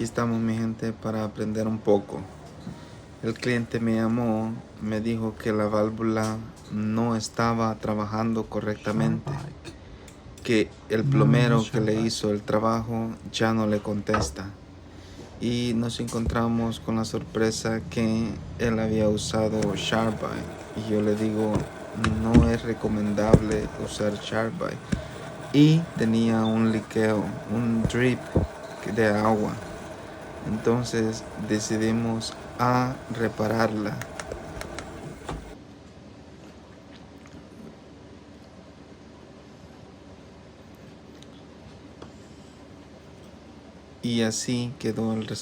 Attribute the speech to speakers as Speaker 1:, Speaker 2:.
Speaker 1: aquí estamos, mi gente, para aprender un poco. El cliente me llamó, me dijo que la válvula no estaba trabajando correctamente, que el plomero que le hizo el trabajo ya no le contesta. Y nos encontramos con la sorpresa que él había usado SharkBite. Y yo le digo, no es recomendable usar SharkBite. Y tenía un liqueo, un drip de agua. Entonces decidimos a repararla. Y así quedó el resultado.